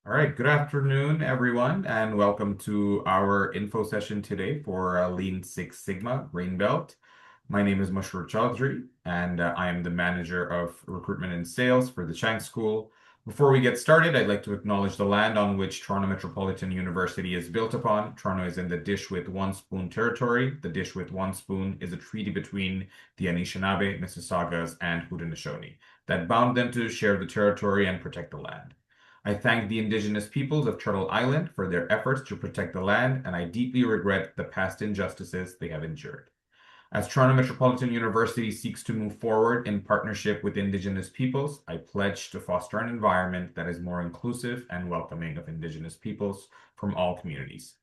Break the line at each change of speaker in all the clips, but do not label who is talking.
All right, good afternoon, everyone, and welcome to our info session today for Lean Six Sigma Green Belt. My name is Mashroor Chaudhry, and I am the manager of recruitment and sales for the Chang School. Before we get started, I'd like to acknowledge the land on which Toronto Metropolitan University is built upon. Toronto is in the Dish with One Spoon territory. The Dish with One Spoon is a treaty between the Anishinaabe, Mississaugas, and Haudenosaunee that bound them to share the territory and protect the land. I thank the Indigenous peoples of Turtle Island for their efforts to protect the land, and I deeply regret the past injustices they have endured. As Toronto Metropolitan University seeks to move forward in partnership with Indigenous peoples, I pledge to foster an environment that is more inclusive and welcoming of Indigenous peoples from all communities.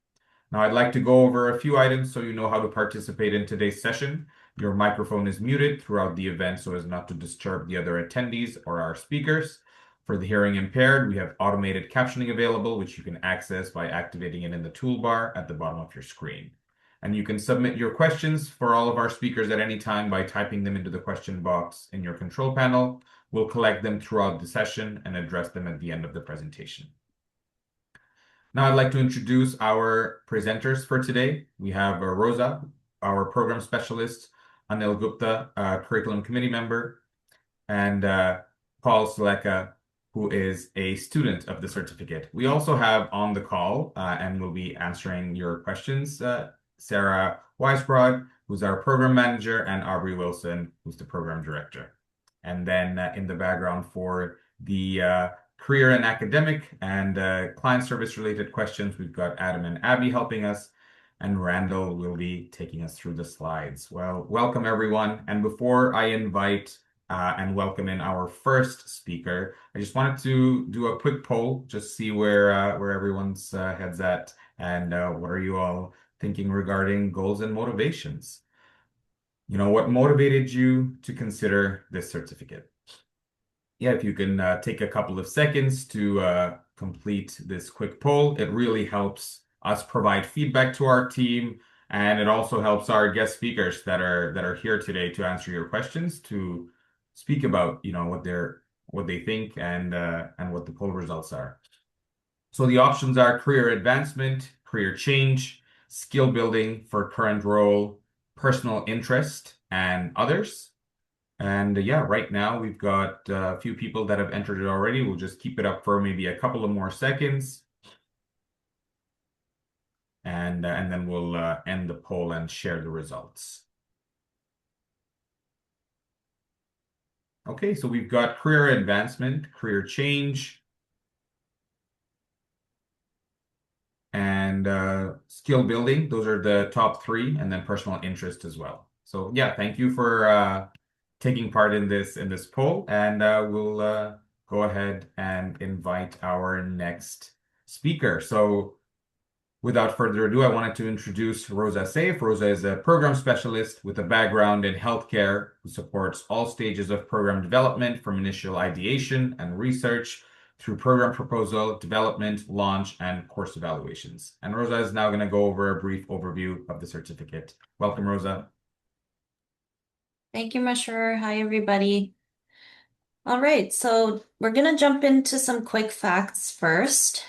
Now, I'd like to go over a few items so you know how to participate in today's session. Your microphone is muted throughout the event so as not to disturb the other attendees or our speakers. For the hearing impaired, we have automated captioning available, which you can access by activating it in the toolbar at the bottom of your screen. And you can submit your questions for all of our speakers at any time by typing them into the question box in your control panel. We'll collect them throughout the session and address them at the end of the presentation. Now I'd like to introduce our presenters for today. We have Rosa, our program specialist, Anil Gupta, curriculum committee member, and Paul Seleka, who is a student of the certificate. We also have on the call, and will be answering your questions, Sarah Weisbrod, who's our program manager, and Aubrey Wilson, who's the program director. And then in the background for the career and academic and client service related questions, we've got Adam and Abby helping us, and Randall will be taking us through the slides. Well, welcome everyone. And before I invite and welcome in our first speaker, I just wanted to do a quick poll, just see where everyone's heads at, and what are you all thinking regarding goals and motivations? You know, what motivated you to consider this certificate? Yeah, if you can take a couple of seconds to complete this quick poll, it really helps us provide feedback to our team, and it also helps our guest speakers that are here today to answer your questions, to speak about, you know, what they think and what the poll results are. So the options are career advancement, career change, skill building for current role, personal interest, and others. And yeah, right now we've got a few people that have entered it already. We'll just keep it up for maybe a couple of more seconds. And then we'll end the poll and share the results. Okay, so we've got career advancement, career change, and skill building. Those are the top three, and then personal interest as well. So yeah, thank you for taking part in this poll, and we'll go ahead and invite our next speaker. So without further ado, I wanted to introduce Rosa Saif. Rosa is a program specialist with a background in healthcare who supports all stages of program development from initial ideation and research through program proposal, development, launch, and course evaluations. And Rosa is now going to go over a brief overview of the certificate. Welcome, Rosa.
Thank you, Mashroor. Hi, everybody. All right, so we're going to jump into some quick facts first.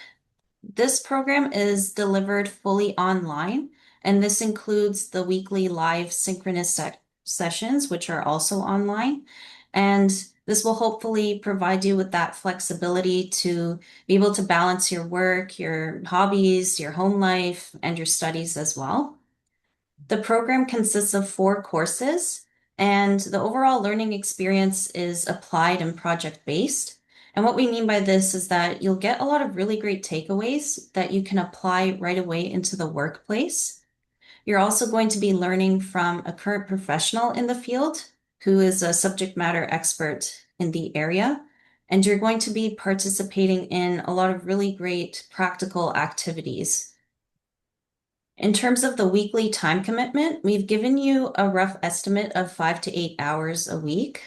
This program is delivered fully online, and this includes the weekly live synchronous sessions, which are also online. And this will hopefully provide you with that flexibility to be able to balance your work, your hobbies, your home life, and your studies as well. The program consists of 4 courses, and the overall learning experience is applied and project-based. And what we mean by this is that you'll get a lot of really great takeaways that you can apply right away into the workplace. You're also going to be learning from a current professional in the field who is a subject matter expert in the area. And you're going to be participating in a lot of really great practical activities. In terms of the weekly time commitment, we've given you a rough estimate of 5 to 8 hours a week,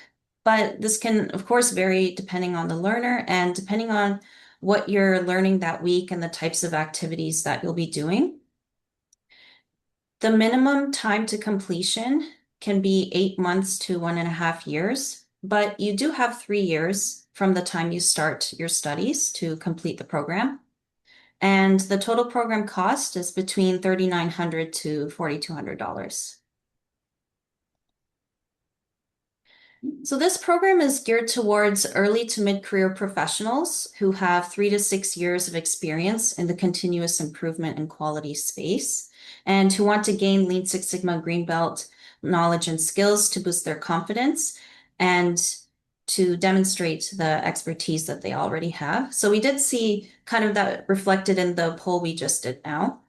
but this can, of course, vary depending on the learner and depending on what you're learning that week and the types of activities that you'll be doing. The minimum time to completion can be 8 months to 1.5 years, but you do have 3 years from the time you start your studies to complete the program. And the total program cost is between $3,900 to $4,200. So this program is geared towards early to mid-career professionals who have 3 to 6 years of experience in the continuous improvement and quality space, and who want to gain Lean Six Sigma Green Belt knowledge and skills to boost their confidence and to demonstrate the expertise that they already have. So we did see kind of that reflected in the poll we just did now.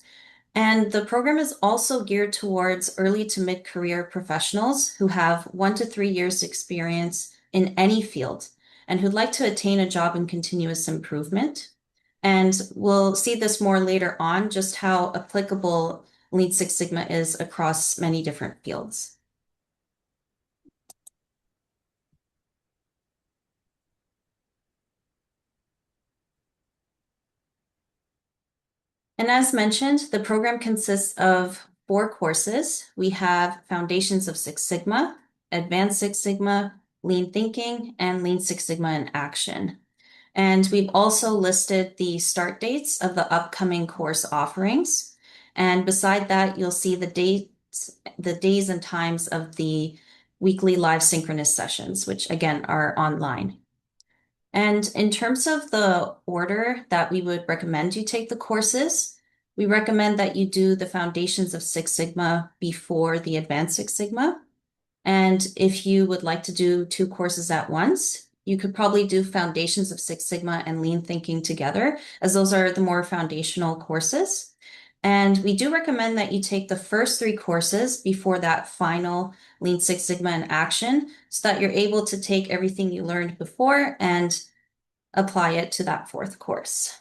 And the program is also geared towards early to mid-career professionals who have 1 to 3 years experience in any field and who'd like to attain a job in continuous improvement. And we'll see this more later on, just how applicable Lean Six Sigma is across many different fields. And as mentioned, the program consists of 4 courses. We have Foundations of Six Sigma, Advanced Six Sigma, Lean Thinking, and Lean Six Sigma in Action. And we've also listed the start dates of the upcoming course offerings. And beside that, you'll see the days and times of the weekly live synchronous sessions, which again are online. And in terms of the order that we would recommend you take the courses, we recommend that you do the Foundations of Six Sigma before the Advanced Six Sigma. And if you would like to do 2 courses at once, you could probably do Foundations of Six Sigma and Lean Thinking together, as those are the more foundational courses. And we do recommend that you take the first 3 courses before that final Lean Six Sigma in Action, so that you're able to take everything you learned before and apply it to that 4th course.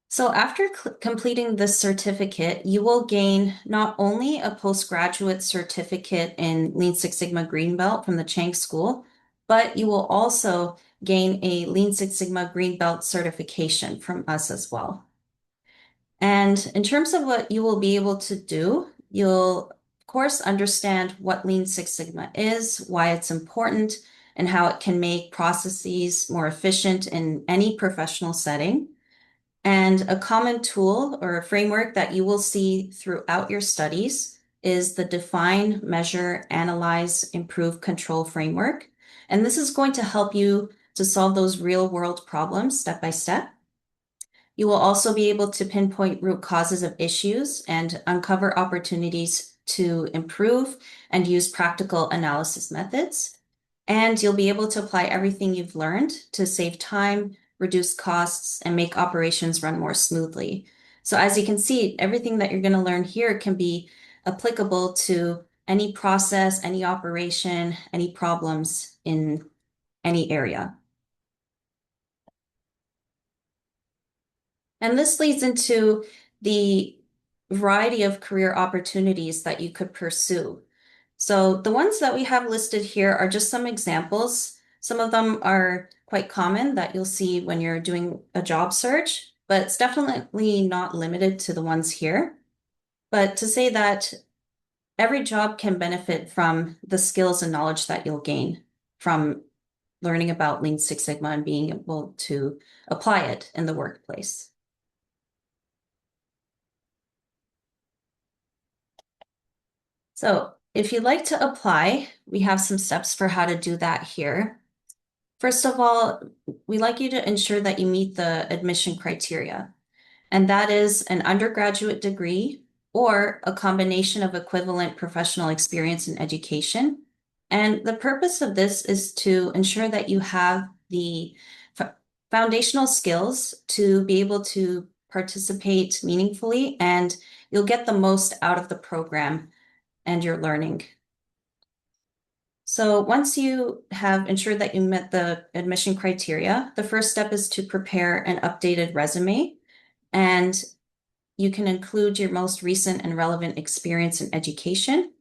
So after completing this certificate, you will gain not only a postgraduate certificate in Lean Six Sigma Green Belt from the Chang School, but you will also gain a Lean Six Sigma Green Belt certification from us as well. And in terms of what you will be able to do, you'll, of course, understand what Lean Six Sigma is, why it's important, and how it can make processes more efficient in any professional setting. And a common tool or a framework that you will see throughout your studies is the Define, Measure, Analyze, Improve, Control framework. And this is going to help you to solve those real-world problems step by step. You will also be able to pinpoint root causes of issues and uncover opportunities to improve and use practical analysis methods. And you'll be able to apply everything you've learned to save time, reduce costs, and make operations run more smoothly. So as you can see, everything that you're going to learn here can be applicable to any process, any operation, any problems in any area. And this leads into the variety of career opportunities that you could pursue. So the ones that we have listed here are just some examples. Some of them are quite common that you'll see when you're doing a job search, but it's definitely not limited to the ones here. But to say that every job can benefit from the skills and knowledge that you'll gain from learning about Lean Six Sigma and being able to apply it in the workplace. So if you'd like to apply, we have some steps for how to do that here. First of all, we like you to ensure that you meet the admission criteria, and that is an undergraduate degree or a combination of equivalent professional experience and education. And the purpose of this is to ensure that you have the foundational skills to be able to participate meaningfully, and you'll get the most out of the program and your learning. So once you have ensured that you met the admission criteria, the first step is to prepare an updated resume, and you can include your most recent and relevant experience in education.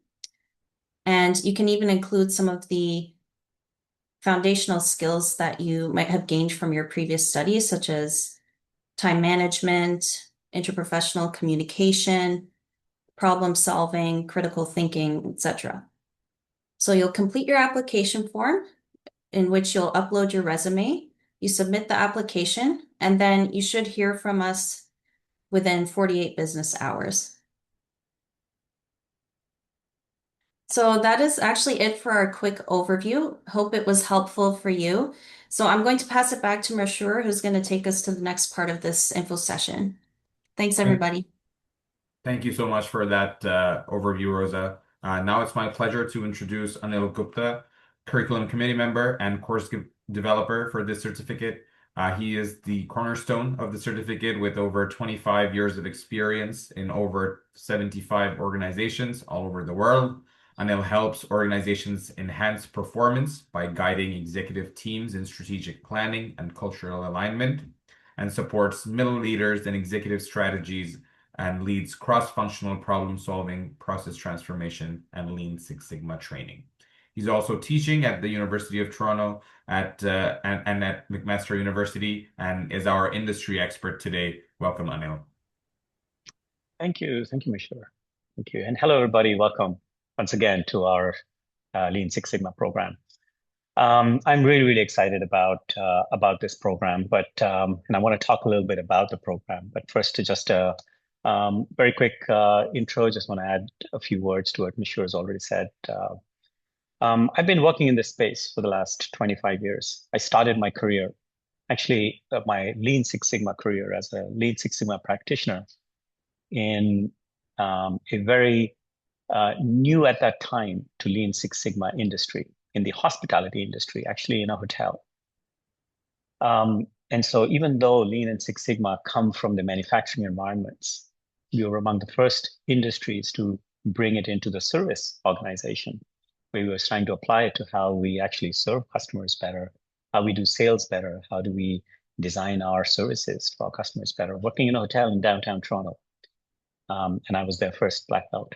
And you can even include some of the foundational skills that you might have gained from your previous studies, such as time management, interprofessional communication, problem solving, critical thinking, etc. So you'll complete your application form in which you'll upload your resume. You submit the application, and then you should hear from us within 48 business hours. So that is actually it for our quick overview. Hope it was helpful for you. So I'm going to pass it back to Mashur, who's going to take us to the next part of this info session. Thanks,
Thank,
everybody.
thank you so much for that overview, Rosa. Now it's my pleasure to introduce Anil Gupta, Curriculum Committee member and course developer for this certificate. He is the cornerstone of the certificate with over 25 years of experience in over 75 organizations all over the world. Anil helps organizations enhance performance by guiding executive teams in strategic planning and cultural alignment, and supports middle leaders in executive strategies and leads cross-functional problem solving, process transformation, and Lean Six Sigma training. He's also teaching at the University of Toronto and at McMaster University and is our industry expert today. Welcome, Anil.
Thank you, Mishra. Thank you, and hello, everybody. Welcome once again to our Lean Six Sigma program. I'm really excited about this program, but and I want to talk a little bit about the program. But first, to just a very quick intro, just want to add a few words to what Mishra has already said. I've been working in this space for the last 25 years. I started my career, actually, my Lean Six Sigma career as a Lean Six Sigma practitioner in a very new at that time to Lean Six Sigma industry, in the hospitality industry, actually in a hotel. And so even though Lean and Six Sigma come from the manufacturing environments, we were among the first industries to bring it into the service organization. We were trying to apply it to how we actually serve customers better, how we do sales better, how do we design our services for our customers better, working in a hotel in downtown Toronto. And I was their first black belt.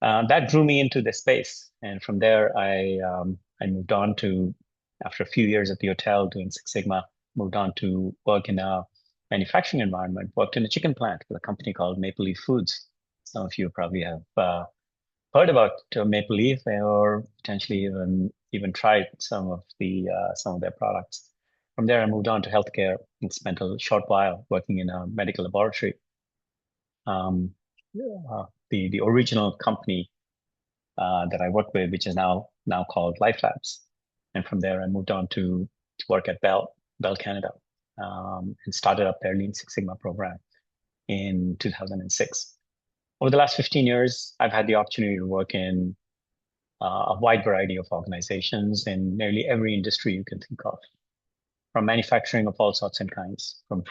That drew me into the space. And from there, I moved on to, after a few years at the hotel doing Six Sigma, moved on to work in a manufacturing environment, worked in a chicken plant with a company called Maple Leaf Foods. Some of you probably have heard about Maple Leaf or potentially even tried some of their products. From there, I moved on to healthcare and spent a short while working in a medical laboratory. The original company that I worked with, which is now called Life Labs. And from there, I moved on to work at Bell Canada, and started up their Lean Six Sigma program in 2006. Over the last 15 years, I've had the opportunity to work in a wide variety of organizations in nearly every industry you can think of, from manufacturing of all sorts and kinds, from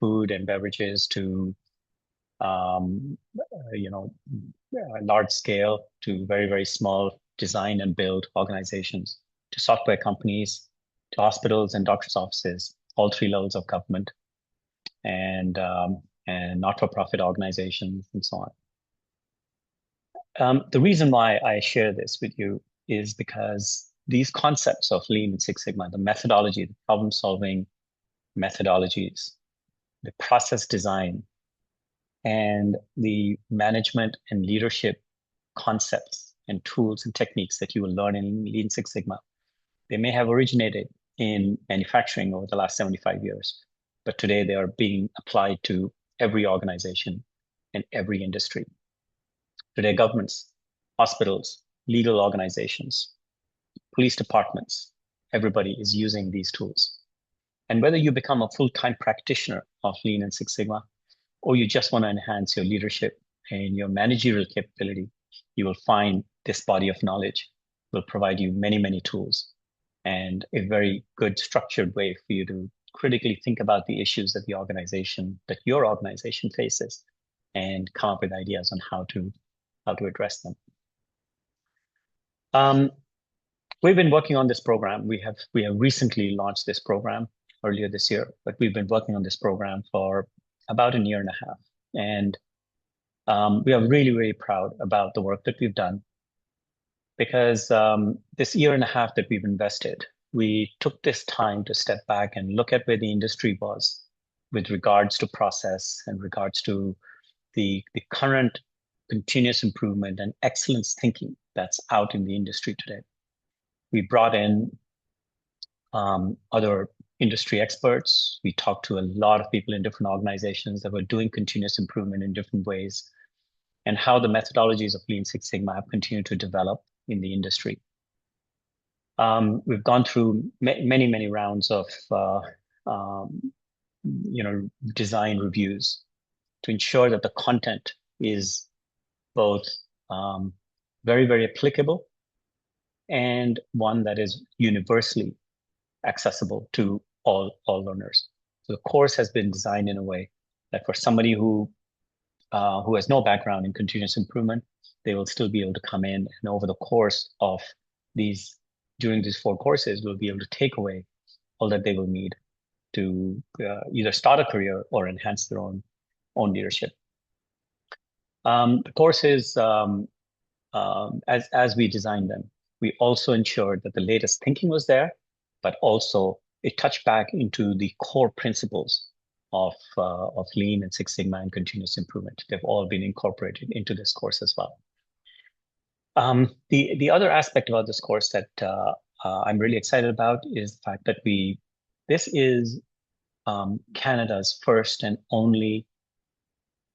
food and beverages to large scale to very small design and build organizations, to software companies, to hospitals and doctors' offices, all three levels of government, and not-for-profit organizations, and so on. The reason why I share this with you is because these concepts of Lean and Six Sigma, the methodology, the problem-solving methodologies, the process design, and the management and leadership concepts and tools and techniques that you will learn in Lean Six Sigma, they may have originated in manufacturing over the last 75 years, but today they are being applied to every organization and every industry. Today, governments, hospitals, legal organizations, police departments, everybody is using these tools. And whether you become a full-time practitioner of Lean and Six Sigma, or you just want to enhance your leadership and your managerial capability, you will find this body of knowledge will provide you many tools and a very good structured way for you to critically think about the issues that your organization faces, and come up with ideas on how to address them. We've been working on this program. We have recently launched this program earlier this year, but we've been working on this program for about a year and a half. And we are really proud about the work that we've done, because this year and a half that we've invested, we took this time to step back and look at where the industry was with regards to process and regards to the current continuous improvement and excellence thinking that's out in the industry today. We brought in other industry experts. We talked to a lot of people in different organizations that were doing continuous improvement in different ways, and how the methodologies of Lean Six Sigma have continued to develop in the industry. We've gone through many rounds of design reviews to ensure that the content is both very applicable and one that is universally accessible to all learners. So the course has been designed in a way that for somebody who has no background in continuous improvement, they will still be able to come in, and over the course of during these 4 courses, will be able to take away all that they will need to either start a career or enhance their own leadership. The courses, as we designed them, we also ensured that the latest thinking was there, but also it touched back into the core principles of Lean and Six Sigma and continuous improvement. They've all been incorporated into this course as well. The other aspect about this course that I'm really excited about is the fact that this is Canada's first and only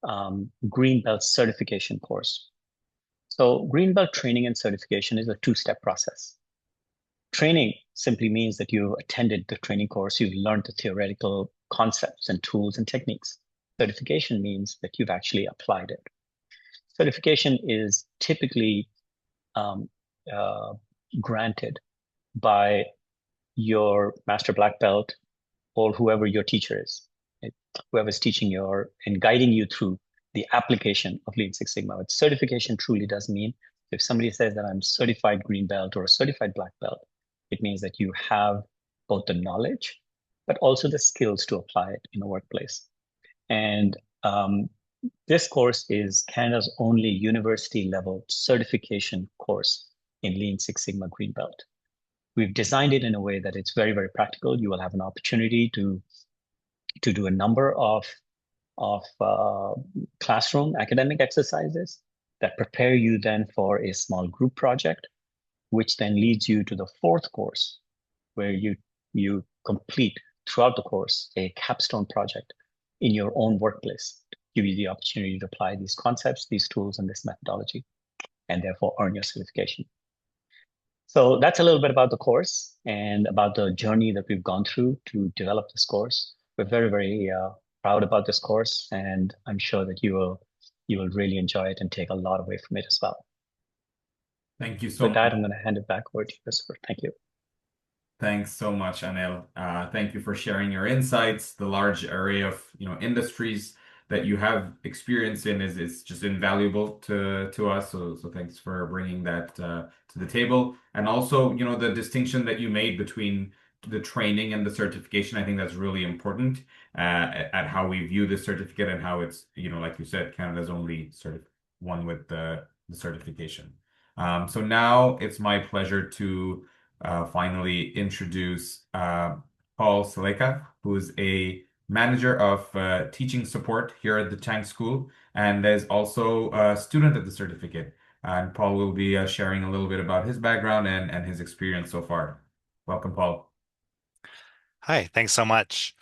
Greenbelt certification course. So Greenbelt training and certification is a 2-step process. Training simply means that you attended the training course, you've learned the theoretical concepts and tools and techniques. Certification means that you've actually applied it. Certification is typically granted by your master black belt or whoever your teacher is, whoever's teaching you and guiding you through the application of Lean Six Sigma. What certification truly does mean, if somebody says that I'm certified green belt or a certified black belt, it means that you have both the knowledge, but also the skills to apply it in a workplace. And this course is Canada's only university-level certification course in Lean Six Sigma Green Belt. We've designed it in a way that it's very practical. You will have an opportunity to do a number of classroom academic exercises that prepare you then for a small group project, which then leads you to the 4th course, where you complete throughout the course a capstone project in your own workplace, to give you the opportunity to apply these concepts, these tools, and this methodology, and therefore earn your certification. So that's a little bit about the course and about the journey that we've gone through to develop this course. We're very proud about this course, and I'm sure that you will really enjoy it and take a lot away from it as well.
Thank you so much.
With that, I'm going to hand it back over to you, Christopher. Thank you.
Thanks so much, Anil. Thank you for sharing your insights. The large array of industries that you have experience in is just invaluable to us. So thanks for bringing that to the table. And also, the distinction that you made between the training and the certification, I think that's really important at how we view the certificate and how it's, like you said, Canada's only one with the certification. So now it's my pleasure to finally introduce Paul Seleka, who is a manager of teaching support here at the Chang School and is also a student of the certificate. And Paul will be sharing a little bit about his background and his experience so far. Welcome, Paul.
Hi, thanks so much.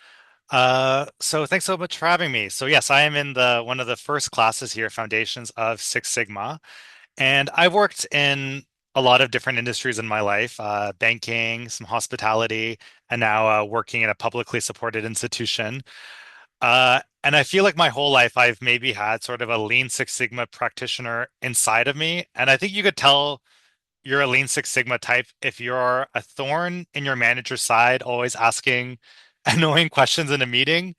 So thanks so much for having me. So yes, I am in one of the first classes here, Foundations of Six Sigma. And I've worked in a lot of different industries in my life, banking, some hospitality, and now working in a publicly supported institution. And I feel like my whole life I've maybe had sort of a Lean Six Sigma practitioner inside of me. And I think you could tell you're a Lean Six Sigma type if you're a thorn in your manager's side, always asking annoying questions in a meeting.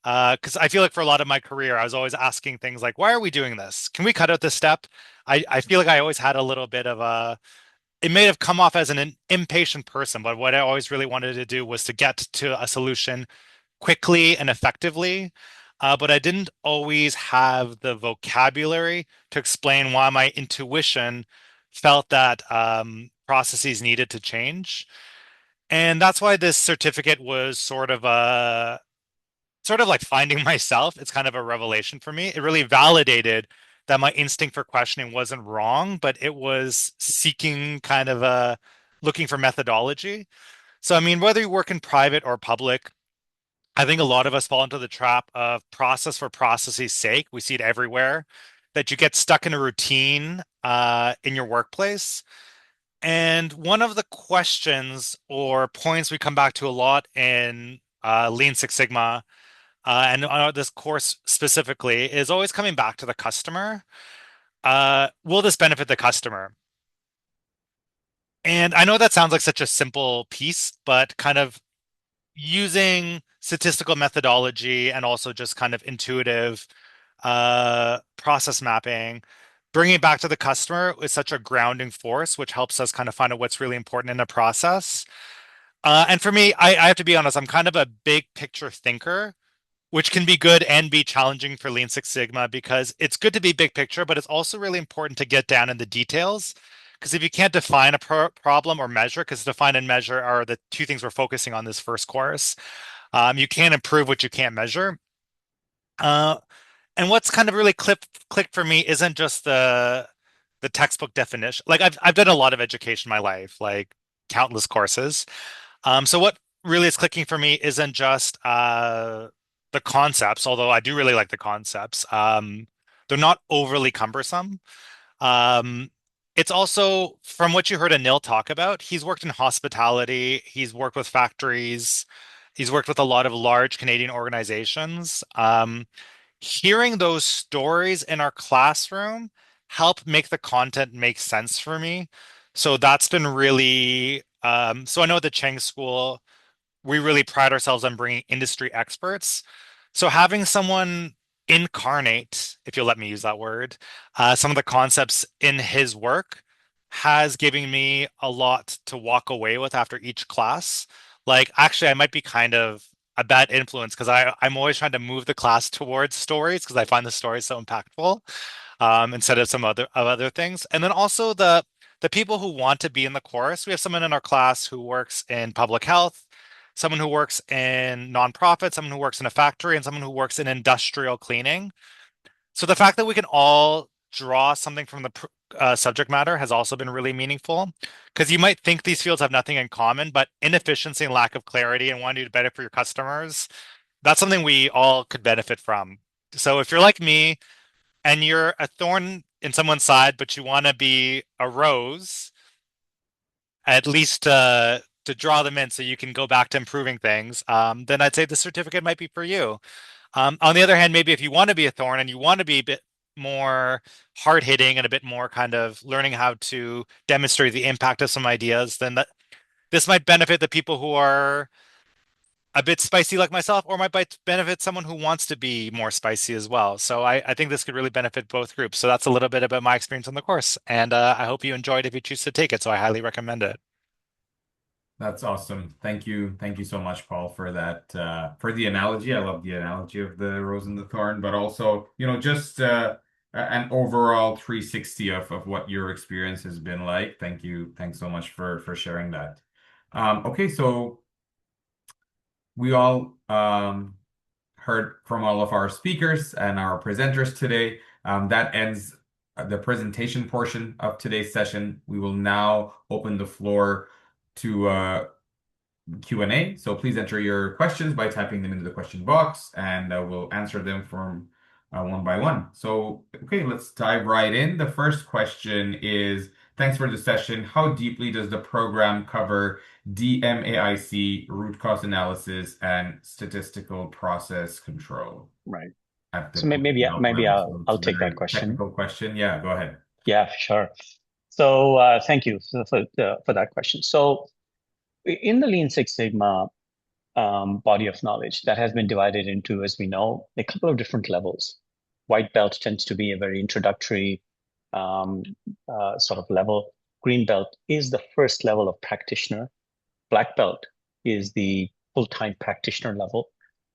Because I feel like for a lot of my career, I was always asking things like, why are we doing this? Can we cut out this step? I feel like I always had a little bit of it may have come off as an impatient person, but what I always really wanted to do was to get to a solution quickly and effectively. But I didn't always have the vocabulary to explain why my intuition felt that processes needed to change. And that's why this certificate was sort of like finding myself. It's kind of a revelation for me. It really validated that my instinct for questioning wasn't wrong, but it was seeking kind of looking for methodology. So, I mean, whether you work in private or public, I think a lot of us fall into the trap of process for process's sake. We see it everywhere, that you get stuck in a routine in your workplace. And one of the questions or points we come back to a lot in Lean Six Sigma and on this course specifically is always coming back to the customer. Will this benefit the customer? And I know that sounds like such a simple piece, but kind of using statistical methodology and also just kind of intuitive process mapping, bringing it back to the customer is such a grounding force, which helps us kind of find out what's really important in the process. And for me, I have to be honest, I'm kind of a big picture thinker, which can be good and be challenging for Lean Six Sigma because it's good to be big picture, but it's also really important to get down in the details. Because if you can't define a problem or measure, because define and measure are the two things we're focusing on this first course, you can't improve what you can't measure. And what's kind of really clicked for me isn't just the textbook definition. Like I've done a lot of education in my life, like countless courses. So what really is clicking for me isn't just the concepts, although I do really like the concepts. They're not overly cumbersome. Um, it's also from what you heard Anil talk about, he's worked in hospitality, he's worked with factories, he's worked with a lot of large Canadian organizations. Hearing those stories in our classroom help make the content make sense for me. So that's been really, so I know at the Cheng School, we really pride ourselves on bringing industry experts. So having someone incarnate, if you'll let me use that word, some of the concepts in his work has given me a lot to walk away with after each class. Like, actually, I might be kind of a bad influence because I'm always trying to move the class towards stories because I find the stories so impactful, instead of some other things. And then also the people who want to be in the course. We have someone in our class who works in public health, someone who works in nonprofit, someone who works in a factory, and someone who works in industrial cleaning. So the fact that we can all draw something from the subject matter has also been really meaningful because you might think these fields have nothing in common, but inefficiency and lack of clarity and wanting to do better for your customers, that's something we all could benefit from. So if you're like me and you're a thorn in someone's side, but you want to be a rose, at least to draw them in so you can go back to improving things, then I'd say the certificate might be for you. On the other hand, maybe if you want to be a thorn and you want to be a bit more hard hitting and a bit more kind of learning how to demonstrate the impact of some ideas, then this might benefit the people who are a bit spicy like myself, or might benefit someone who wants to be more spicy as well. So I think this could really benefit both groups. So that's a little bit about my experience on the course. And I hope you enjoyed if you choose to take it. So I highly recommend it.
That's awesome. Thank you. Thank you so much, Paul, for that, for the analogy. I love the analogy of the rose and the thorn, but also, just an overall 360 of what your experience has been like. Thank you. Thanks so much for sharing that. Okay, so we all heard from all of our speakers and our presenters today. That ends the presentation portion of today's session. We will now open the floor to Q&A. So please enter your questions by typing them into the question box, and we'll answer them from one by one. So, okay, let's dive right in. The first question is, thanks for the session. How deeply does the program cover DMAIC, root cause analysis, and statistical process control?
Right.
At the
So maybe
level? So
I'll
it's a
take that
very
question.
technical question. Yeah, go ahead.
Yeah, sure. So thank you for that question. So in the Lean Six Sigma body of knowledge, that has been divided into, as we know, a couple of different levels. White belt tends to be a very introductory sort of level. Green belt is the first level of practitioner. Black belt is the full-time practitioner level.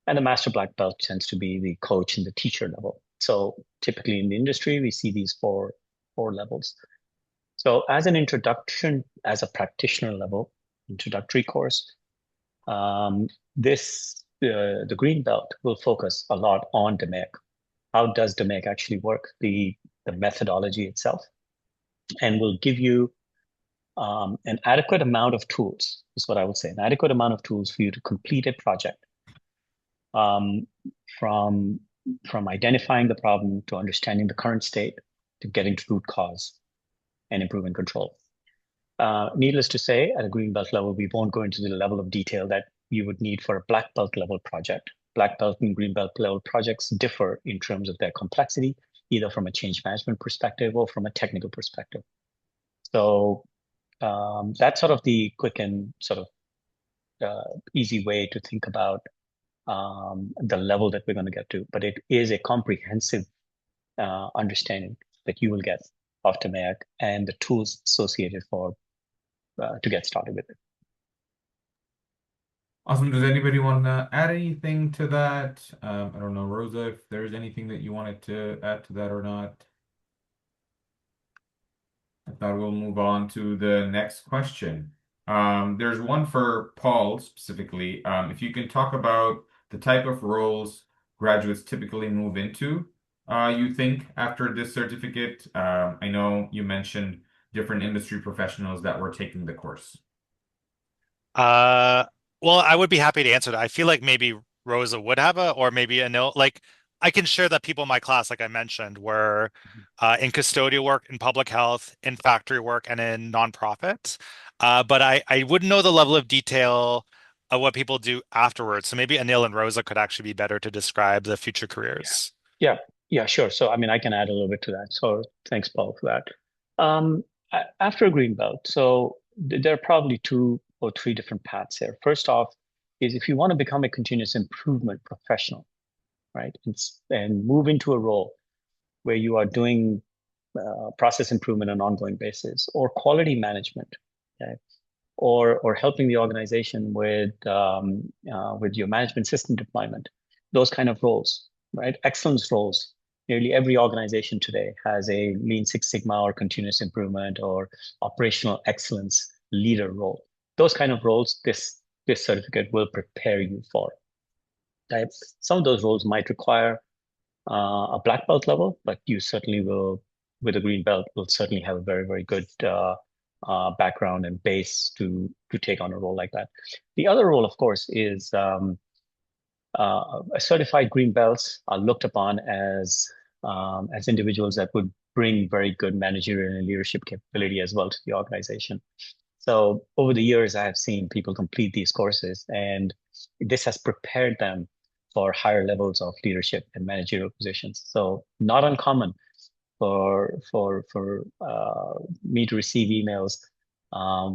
And the master black belt tends to be the coach and the teacher level. So typically in the industry, we see these four levels. So as an introduction, as a practitioner level, introductory course, the green belt will focus a lot on DMAIC. How does DMAIC actually work? The the methodology itself, and will give you an adequate amount of tools, is what I would say, an adequate amount of tools for you to complete a project, um, from identifying the problem to understanding the current state to getting to root cause and improving control. Needless to say, at a green belt level, we won't go into the level of detail that you would need for a black belt level project. Black belt and green belt level projects differ in terms of their complexity, either from a change management perspective or from a technical perspective. So that's sort of the quick and sort of easy way to think about the level that we're going to get to. But it is a comprehensive understanding that you will get of DMAIC and the tools associated for to get started with it.
Awesome. Does anybody want to add anything to that? I don't know, Rosa, if there's anything that you wanted to add to that or not. I thought we'll move on to the next question. There's one for Paul specifically. If you can talk about the type of roles graduates typically move into, you think, after this certificate? I know you mentioned different industry professionals that were taking the course.
Uh, well, I would be happy to answer that. I feel like maybe Rosa would have or maybe Anil. Like, I can share that people in my class, like I mentioned, were in custodial work, in public health, in factory work, and in nonprofits. But I wouldn't know the level of detail of what people do afterwards. So maybe Anil and Rosa could actually be better to describe the future careers.
Yeah, sure. So, I mean, I can add a little bit to that. So, thanks, Paul, for that. After a green belt, so there are probably 2 or 3 different paths here. First off, is if you want to become a continuous improvement professional, right, and move into a role where you are doing process improvement on an ongoing basis, or quality management, okay, or helping the organization with your management system deployment, those kind of roles, right? Excellence roles. Nearly every organization today has a Lean Six Sigma or continuous improvement or operational excellence leader role. Those kind of roles, this certificate will prepare you for. Right? Some of those roles might require a black belt level, but you certainly will, with a green belt, will certainly have a very, very good background and base to take on a role like that. The other role, of course, is certified green belts are looked upon as individuals that would bring very good managerial and leadership capability as well to the organization. So over the years, I have seen people complete these courses, and this has prepared them for higher levels of leadership and managerial positions. So not uncommon for me to receive emails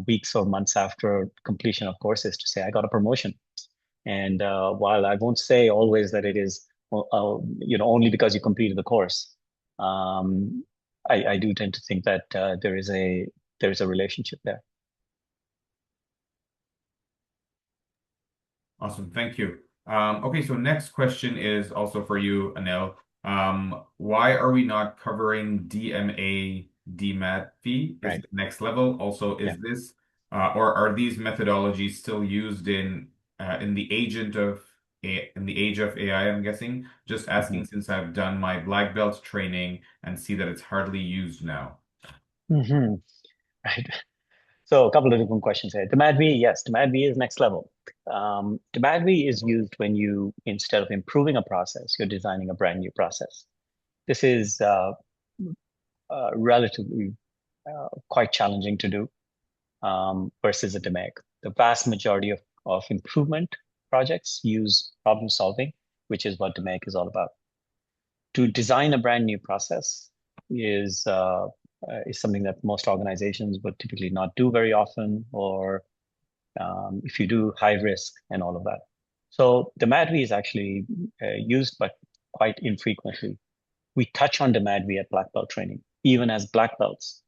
weeks or months after completion of courses to say, I got a promotion. And while I won't say always that it is only because you completed the course, I do tend to think that there is a relationship there.
Awesome, thank you. Okay, so next question is also for you, Anil. Why are we not covering DMA DMAT fee? Is
Right.
the next level also is this, or are these methodologies still used in the age of AI? I'm guessing. Just asking since I've done my black belt training and see that it's hardly used now.
Right. So a couple of different questions here. DMAT-V, yes, DMAT-V is next level. DMAT-V is used when you, instead of improving a process, you're designing a brand new process. This is relatively quite challenging to do versus a DMAIC. The vast majority of improvement projects use problem solving, which is what DMAIC is all about. To design a brand new process is something that most organizations would typically not do very often, or if you do, high risk and all of that. So DMAT-V is actually used, but quite infrequently. We touch on DMAT-V at black belt training. Even as black belts,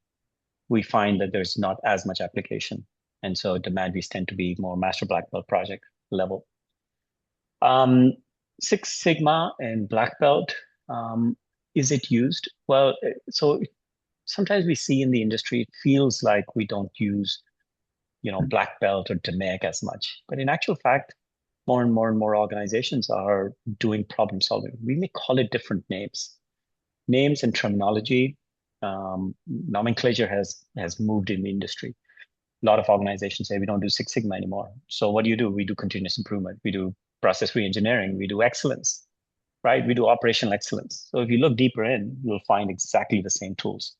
we find that there's not as much application. And so DMAT-Vs tend to be more master black belt project level. Six Sigma and black belt, is it used? Well, so sometimes we see in the industry, it feels like we don't use, black belt or DMAIC as much. But in actual fact, more and more organizations are doing problem solving. We may call it different names. names and terminology, nomenclature has moved in the industry. A lot of organizations say we don't do Six Sigma anymore. So what do? We do continuous improvement. We do process reengineering. We do excellence, right? We do operational excellence. So if you look deeper in, you'll find exactly the same tools.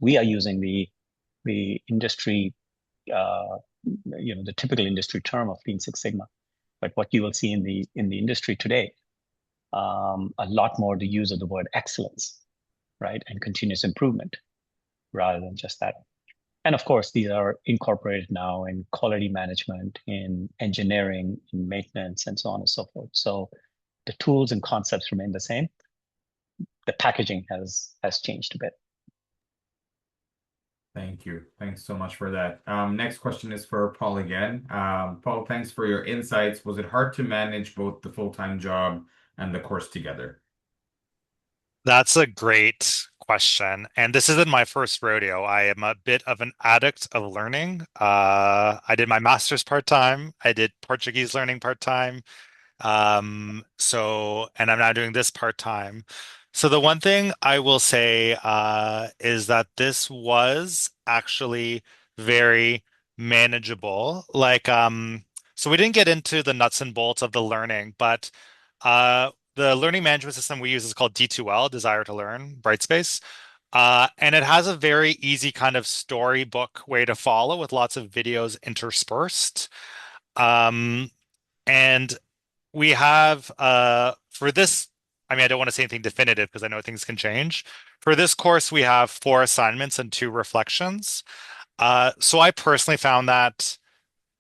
We are using the industry, the typical industry term of Lean Six Sigma. But what you will see in the industry today, a lot more the use of the word excellence, right, and continuous improvement, rather than just that. And of course, these are incorporated now in quality management, in engineering, in maintenance, and so on and so forth. So the tools and concepts remain the same. The packaging has changed a bit.
Thank you. Thanks so much for that. Next question is for Paul again. Paul, thanks for your insights. Was it hard to manage both the full-time job and the course together?
That's a great question. And this isn't my first rodeo. I am a bit of an addict of learning. I did my master's part-time. I did Portuguese learning part-time. And I'm now doing this part-time. So the one thing I will say is that this was actually very manageable. So we didn't get into the nuts and bolts of the learning, but the learning management system we use is called D2L, Desire to Learn, Brightspace. And it has a very easy kind of storybook way to follow with lots of videos interspersed. And we have for this, I mean, I don't want to say anything definitive because I know things can change. For this course, we have 4 assignments and 2 reflections. So I personally found that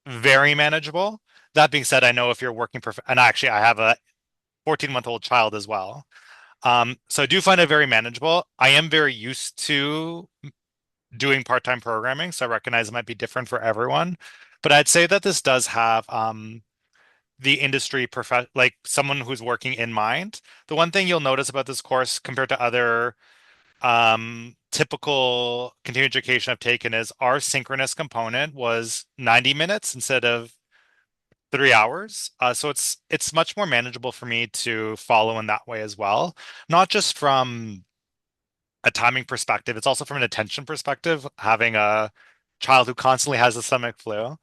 very manageable. That being said, I know if you're working and actually I have a 14-month-old child as well. So I do find it very manageable. I am very used to doing part-time programming, so I recognize it might be different for everyone. But I'd say that this does have the industry like someone who's working in mind. The one thing you'll notice about this course compared to other typical continuing education I've taken is our synchronous component was 90 minutes instead of 3 hours. So it's much more manageable for me to follow in that way as well. Not just from a timing perspective, it's also from an attention perspective, having a child who constantly has the stomach flu.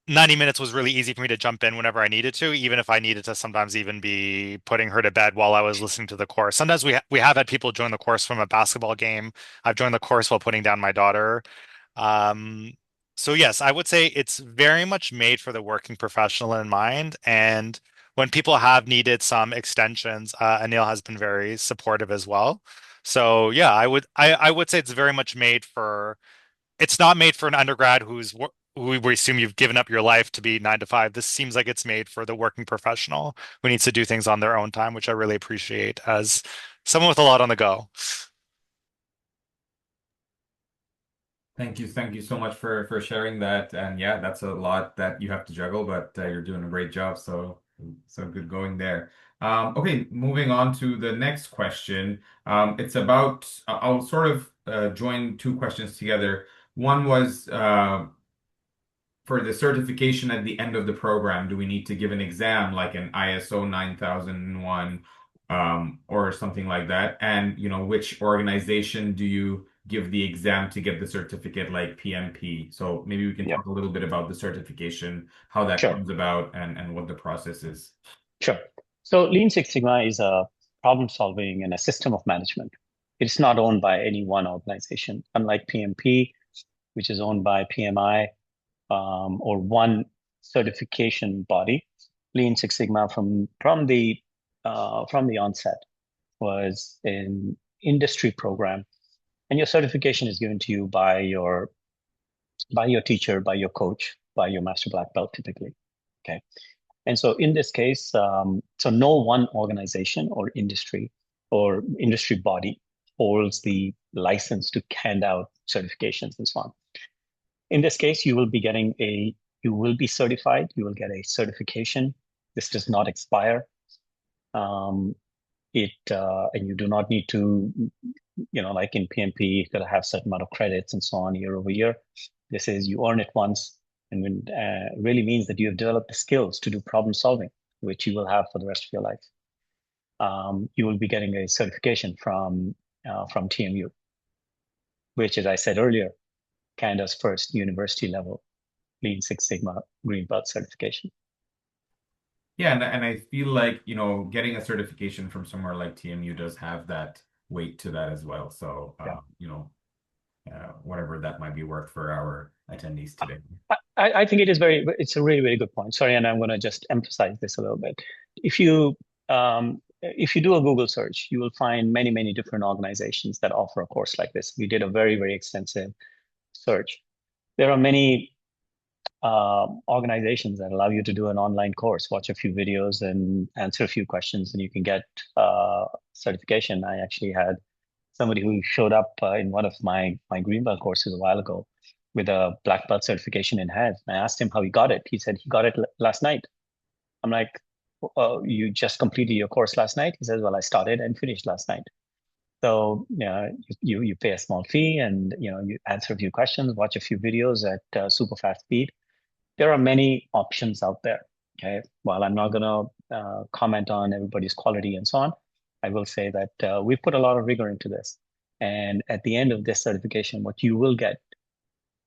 90 minutes was really easy for me to jump in whenever I needed to, even if I needed to sometimes even be putting her to bed while I was listening to the course. Sometimes we have had people join the course from a basketball game. I've joined the course while putting down my daughter. So yes, I would say it's very much made for the working professional in mind. And when people have needed some extensions, Anil has been very supportive as well. So yeah, I would say it's very much made for. It's not made for an undergrad who we assume you've given up your life to be 9 to 5. This seems like it's made for the working professional who needs to do things on their own time, which I really appreciate as someone with a lot on the go.
Thank you. Thank you so much for sharing that. And yeah, that's a lot that you have to juggle, but you're doing a great job. So good going there. Okay, moving on to the next question. It's about, I'll sort of join 2 questions together. One was for the certification at the end of the program, do we need to give an exam like an ISO 9001 or something like that? And which organization do you give the exam to get the certificate, like PMP? So maybe we can talk a little bit about the certification, how that comes about, and what the process is.
Sure. So Lean Six Sigma is a problem solving and a system of management. It's not owned by any one organization, unlike PMP, which is owned by PMI or one certification body. Lean Six Sigma from the onset was an industry program, and your certification is given to you by your teacher, by your coach, by your master black belt, typically. Okay. And so in this case, so no one organization or industry body holds the license to hand out certifications and so on. In this case, you will be certified. You will get a certification. This does not expire. And you do not need to, like in PMP, you've got to have a certain amount of credits and so on year over year. This is you earn it once, and really means that you have developed the skills to do problem solving, which you will have for the rest of your life. you will be getting a certification from TMU, which, as I said earlier, Canada's first university level Lean Six Sigma Green Belt certification.
Yeah, and I feel like, getting a certification from somewhere like TMU does have that weight to that as well. So,
Yeah.
whatever that might be worth for our attendees today.
I think it's a really, really good point. Sorry, and I'm going to just emphasize this a little bit. If you do a Google search, you will find many, many different organizations that offer a course like this. We did a very, very extensive search. There are many organizations that allow you to do an online course, watch a few videos and answer a few questions, and you can get certification. I actually had somebody who showed up in one of my green belt courses a while ago with a black belt certification in hand. I asked him how he got it. He said he got it last night. I'm like, you just completed your course last night? He says, well, I started and finished last night. So you pay a small fee and you answer a few questions, watch a few videos at super fast speed. There are many options out there. Okay, while I'm not going to comment on everybody's quality and so on, I will say that we put a lot of rigor into this. And at the end of this certification, what you will get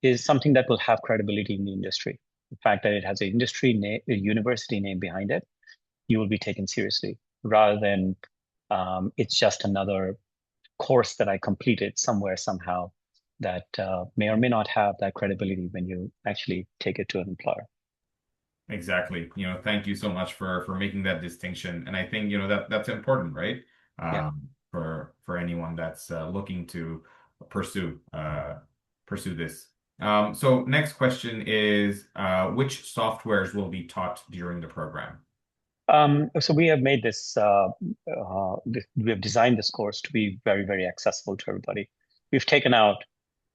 is something that will have credibility in the industry. The fact that it has a university name behind it, you will be taken seriously rather than it's just another course that I completed somewhere somehow that may or may not have that credibility when you actually take it to an employer.
Exactly. Thank you so much for making that distinction. And I think, that's important, right?
Yeah.
For anyone that's looking to pursue this. So next question is, which softwares will be taught during the program?
So we have made this, we have designed this course to be very, very accessible to everybody. We've taken out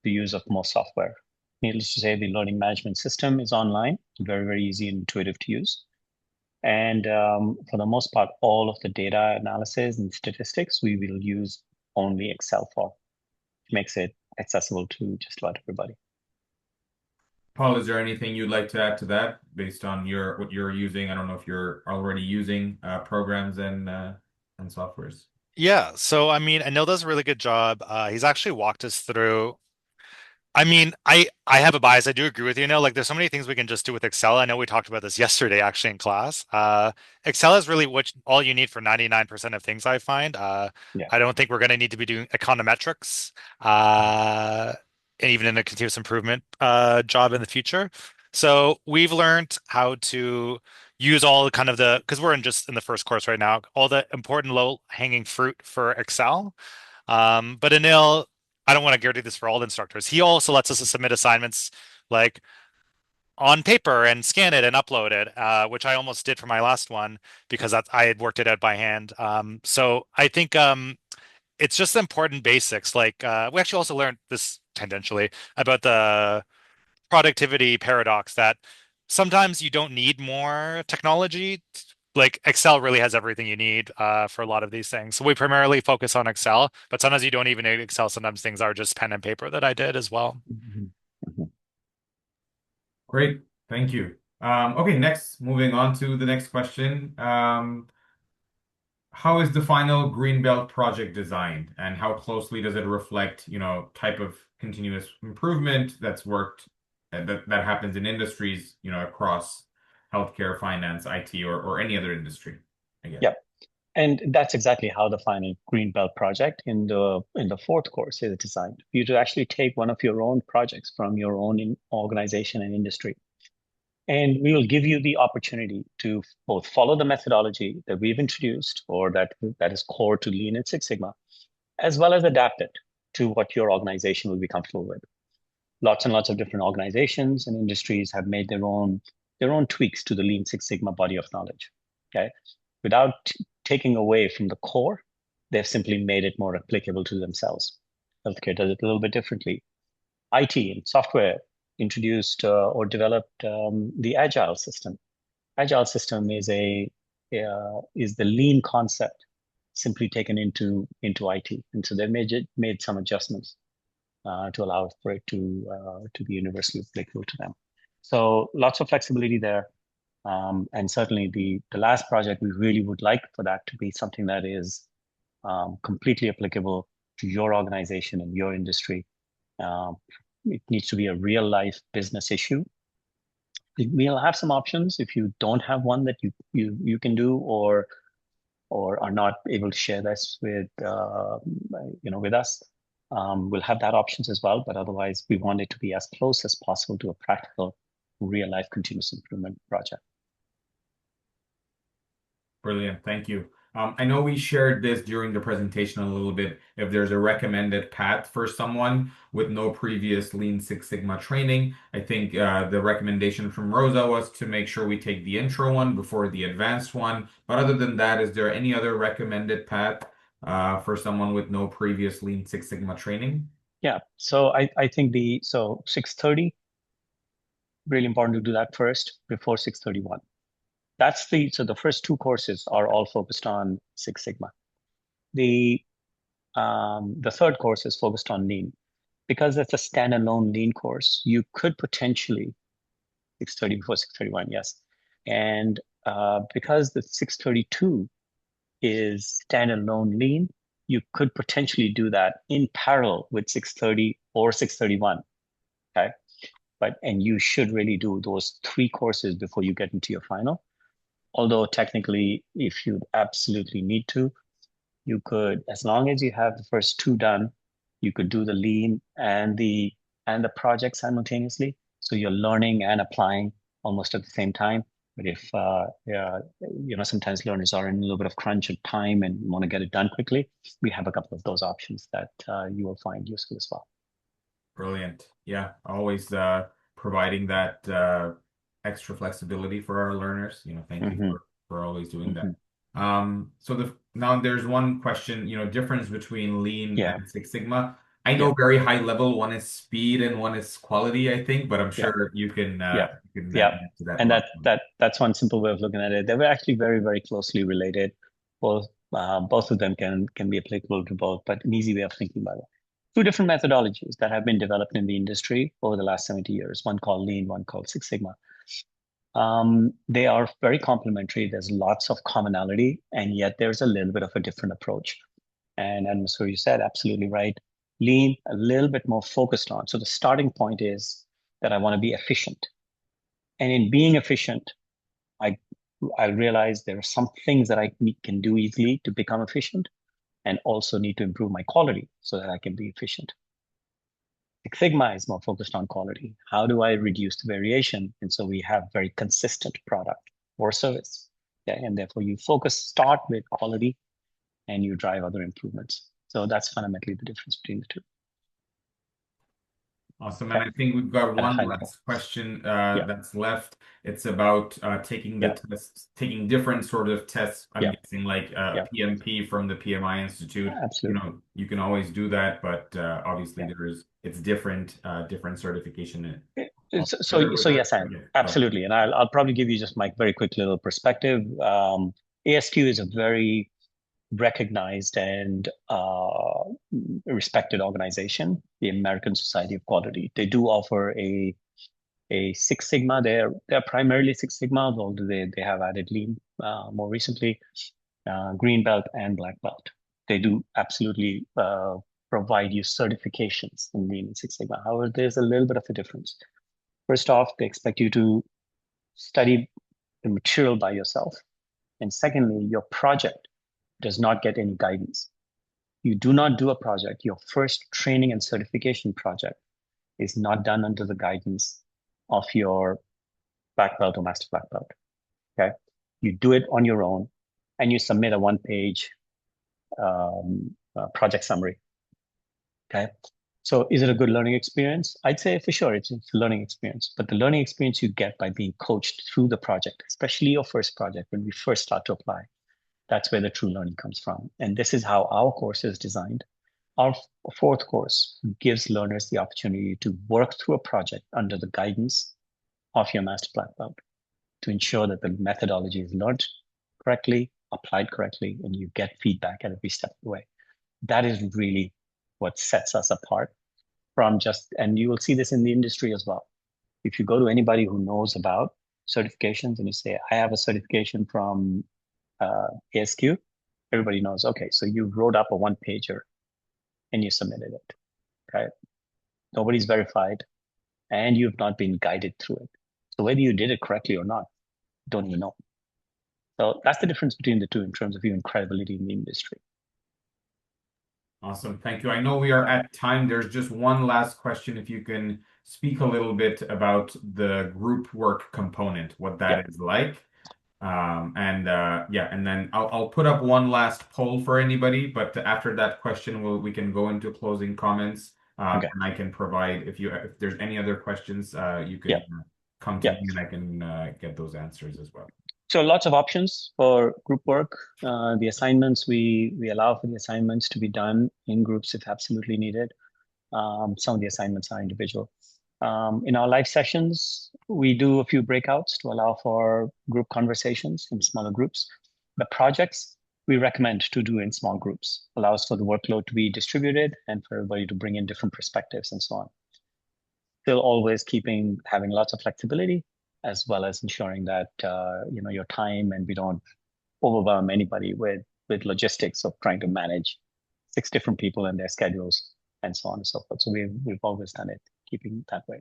the use of most software. Needless to say, the learning management system is online, very, very easy and intuitive to use. And for the most part, all of the data analysis and statistics, we will use only Excel for. It makes it accessible to just about everybody.
Paul, is there anything you'd like to add to that based on what you're using? I don't know if you're already using programs and softwares.
Yeah, so I mean, Anil does a really good job. He's actually walked us through. I mean, I have a bias. I do agree with you. Like, there's so many things we can just do with Excel. I know we talked about this yesterday, actually, in class. Excel is really all you need for 99% of things, I find.
Yeah.
I don't think we're going to need to be doing econometrics, and even in a continuous improvement job in the future. So we've learned how to use all the because we're just in the first course right now, all the important low-hanging fruit for Excel. But Anil, I don't want to guarantee this for all the instructors. He also lets us submit assignments like on paper and scan it and upload it, which I almost did for my last one because I had worked it out by hand. So I think it's just important basics. Like we actually also learned this tangentially about the productivity paradox that sometimes you don't need more technology. Like Excel really has everything you need for a lot of these things. So we primarily focus on Excel, but sometimes you don't even need Excel. Sometimes things are just pen and paper that I did as well.
Great, thank you. Okay, moving on to the next question. How is the final Greenbelt project designed, and how closely does it reflect, type of continuous improvement that's worked that happens in industries, across healthcare, finance, IT, or any other industry, I guess.
Yeah. And that's exactly how the final Greenbelt project in the fourth course is designed. For you to actually take one of your own projects from your own organization and industry. And we will give you the opportunity to both follow the methodology that we've introduced or that is core to Lean and Six Sigma, as well as adapt it to what your organization will be comfortable with. Lots and lots of different organizations and industries have made their own tweaks to the Lean Six Sigma body of knowledge. Okay, without taking away from the core, they've simply made it more applicable to themselves. Healthcare does it a little bit differently. IT and software introduced or developed the Agile system. Agile system is the lean concept simply taken into IT, and so they made some adjustments to allow for it to be universally applicable to them. So lots of flexibility there. And certainly the last project, we really would like for that to be something that is completely applicable to your organization and your industry. It needs to be a real life business issue. We'll have some options if you don't have one that you can do, or are not able to share this with with us. We'll have that options as well, but otherwise we want it to be as close as possible to a practical, real life continuous improvement project.
Brilliant. Thank you. I know we shared this during the presentation a little bit. If there's a recommended path for someone with no previous Lean Six Sigma training, I think the recommendation from Rosa was to make sure we take the intro one before the advanced one. But other than that, is there any other recommended path for someone with no previous Lean Six Sigma training?
Yeah. So I think 630, really important to do that first before 631. So the first two courses are all focused on Six Sigma. The third course is focused on Lean. Because it's a standalone Lean course, you could potentially 630 before 631, yes. And because the 632 is standalone Lean, you could potentially do that in parallel with 630 or 631. Okay. And you should really do those three courses before you get into your final. Although technically, if you absolutely need to, you could, as long as you have the first two done, you could do the Lean and the project simultaneously. So you're learning and applying almost at the same time. But if sometimes learners are in a little bit of crunch of time and want to get it done quickly, we have a couple of those options that you will find useful as well.
Brilliant. Yeah, always providing that extra flexibility for our learners. Thank you for always doing that. So now there's one question, difference between Lean and Six Sigma. I know very high level, one is speed and one is quality, I think, but I'm sure you can answer that.
And that's one simple way of looking at it. They were actually very, very closely related. Both of them can be applicable to both, but an easy way of thinking about it. Two different methodologies that have been developed in the industry over the last 70 years, one called Lean, one called Six Sigma. They are very complementary. There's lots of commonality, and yet there's a little bit of a different approach. And so you said absolutely right. Lean, a little bit more focused on. So the starting point is that I want to be efficient. And in being efficient, I realize there are some things that I can do easily to become efficient, and also need to improve my quality so that I can be efficient. Six Sigma is more focused on quality. How do I reduce the variation? And so we have very consistent product or service. Okay? And therefore you start with quality and you drive other improvements. So that's fundamentally the difference between the two.
Awesome. And I think we've got one last question that's left. It's about taking the tests, taking different sort of tests. I'm guessing like PMP from the PMI Institute.
Absolutely.
You can always do that, but obviously it's different certification.
So yes, absolutely. And I'll probably give you just my very quick little perspective. ASQ is a very recognized and respected organization, the American Society of Quality. They do offer a Six Sigma. They're primarily Six Sigma, although they have added Lean more recently, Green Belt and Black Belt. They do absolutely provide you certifications in Lean and Six Sigma. However, there's a little bit of a difference. First off, they expect you to study the material by yourself. And secondly, your project does not get any guidance. You do not do a project. Your first training and certification project is not done under the guidance of your Black Belt or Master Black Belt. Okay, you do it on your own, and you submit a one-page project summary. Okay, so is it a good learning experience? I'd say for sure it's a learning experience, but the learning experience you get by being coached through the project, especially your first project when we first start to apply. That's where the true learning comes from. And this is how our course is designed. Our fourth course gives learners the opportunity to work through a project under the guidance of your Master Black Belt to ensure that the methodology is learned correctly, applied correctly, and you get feedback at every step of the way. That is really what sets us apart from and you will see this in the industry as well. If you go to anybody who knows about certifications and you say, I have a certification from ASQ, everybody knows, okay, so you wrote up a one-pager and you submitted it, right? Nobody's verified and you've not been guided through it. So whether you did it correctly or not, don't even know. So that's the difference between the two in terms of even credibility in the industry.
Awesome. Thank you. I know we are at time. There's just one last question. If you can speak a little bit about the group work component, what that is like. And then I'll put up one last poll for anybody, but after that question, we can go into closing comments.
Okay.
And I can provide if there's any other questions, you can come to me and I can get those answers as well.
So lots of options for group work. The assignments, we allow for the assignments to be done in groups if absolutely needed. Some of the assignments are individual. In our live sessions, we do a few breakouts to allow for group conversations in smaller groups. The projects we recommend to do in small groups, allows for the workload to be distributed and for everybody to bring in different perspectives and so on. Still always having lots of flexibility, as well as ensuring that your time and we don't overwhelm anybody with logistics of trying to manage 6 different people and their schedules and so on and so forth. So we've always done it, keeping it that way.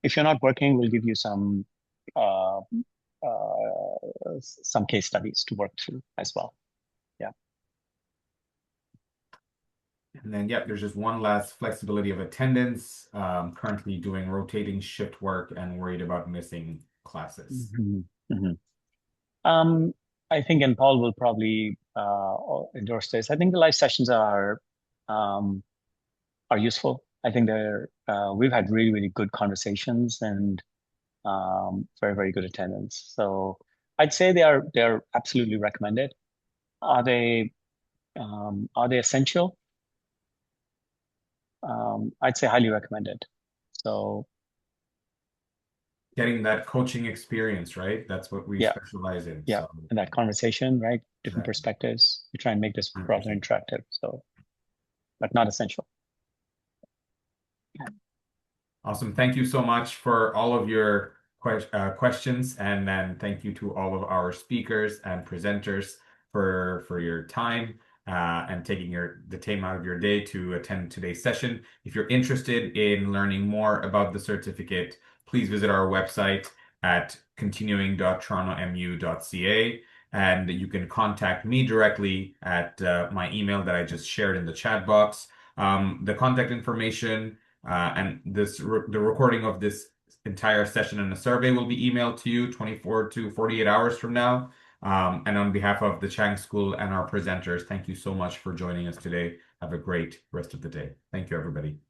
If you're not working, we'll give you some case studies to work through as well. Yeah.
And then, there's just one last flexibility of attendance. Currently doing rotating shift work and worried about missing classes.
I think, and Paul will probably endorse this. I think the live sessions are useful. I think we've had really, really good conversations and very, very good attendance. So I'd say they're absolutely recommended. Are they essential? I'd say highly recommended. So
getting that coaching experience, right? That's what we specialize in.
Yeah,
so.
And that conversation, right? Different perspectives. We try and make this rather interactive. So, but not essential.
Awesome. Thank you so much for all of your questions, and then thank you to all of our speakers and presenters for your time and taking the time out of your day to attend today's session. If you're interested in learning more about the certificate, please visit our website at continuing.torontomu.ca, and you can contact me directly at my email that I just shared in the chat box. The contact information and the recording of this entire session and the survey will be emailed to you 24 to 48 hours from now. And on behalf of the Chang School and our presenters, thank you so much for joining us today. Have a great rest of the day. Thank you, everybody.